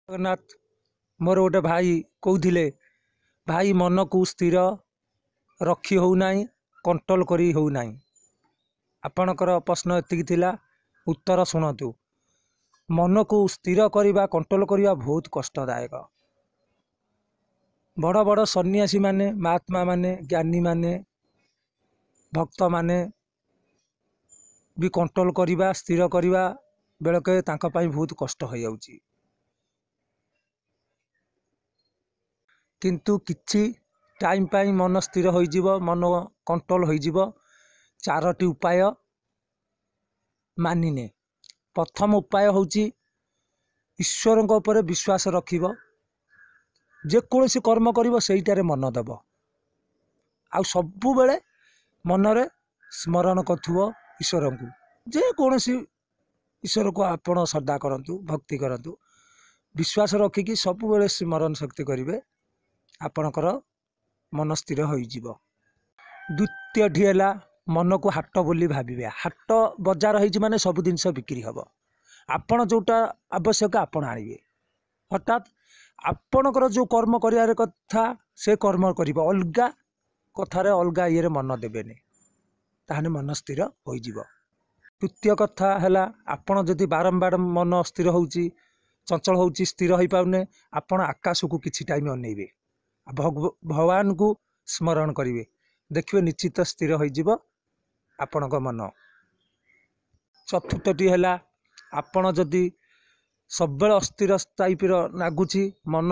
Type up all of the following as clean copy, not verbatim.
जगन्नाथ मोर गोटे भाई कहते भाई मन को स्थिर रखी होना कंट्रोल करी होना। आपणकर प्रश्न एति थिला उत्तर शुणु। मन को स्थिर करने कंट्रोल करने बहुत कष्टदायक। बड़ बड़ सन्यासी माने महात्मा माने ज्ञानी माने भक्त माने भी कंट्रोल करने स्थिर करने बेलके तांका पाई बहुत कष्ट हो जाउची। किंतु किछि टाइम पाई मन स्थिर हो जीवो, मन कंट्रोल हो जीवो। चारोटी उपाय मानिने। प्रथम उपाय होची ईश्वर ऊपर विश्वास रखिबो। जेकोसी कर्म करिबो सेइटारे मन देव। आ सबु बेले मनरे स्मरण करथुवो ईश्वर को। जेकोसी ईश्वर को आपण श्रद्धा करंतु, भक्ति करंतु, विश्वास रखिकी सबु बेले स्मरण शक्ति करिवे, आपणकर मन स्थिर हो जीवो। द्वितीय ठी है मन को हाट बोली भाविबे। हाट बजार होइछि माने सब जिनस बिक्री हबो। आपण जोटा आवश्यक आपण आनिबे। अर्थात आपणकर जो कर्म करियार कथा से कर्म करिबो, अलगा कथारे अलगा ये मन देबेनी, ताहाने मन स्थिर हो जीवो। तृतीय कथा है आपण जदि बारंबार मन स्थिर होउची, चंचल होउची, स्थिर हो पाउने, आपण आकाश को किछि टाइम अनेइबे, भगवान को स्मरण करिवे, देखिए निश्चित स्थिर हो जीवो आपण को मन। चतुर्थटी है आपण जदि सब अस्थिर टाइप लगुच, मन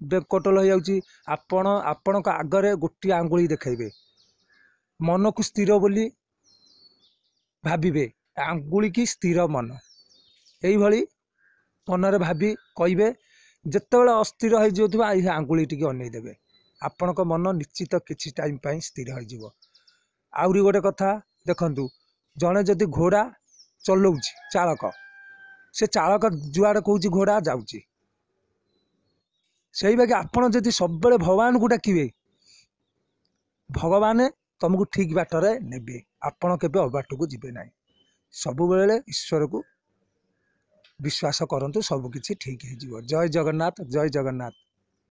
बेकटल हो जाउची, आपण का आगरे गोटे आंगुली देखेबे, मन को स्थिर बोली भाविबे, आंगुली की स्थिर मन यही भली मनरे भावी कहिबे। जेतेबेले अस्थिर हो जाउथबा आई आंगुली टिके अनै देबे, आपण को मन निश्चित किछि टाइम पाई स्थिर हो जीवो। आउरी गोटे कथा देखंतु, जने जदि घोड़ा चलाउछि चालक, से चालक जुआड़े कहूँ घोड़ा जाऊँगी, से बाकी आपण जदि सब बेले भगवान को डाकिबे, भगवान तुमको ठीक बाटरे नेबे, आपण केबे अबाट को जीवे ना। सबु बेले ईश्वर को विश्वास करंतु, सब किछि ठीक हो जीवो। जय जगन्नाथ, जय जगन्नाथ।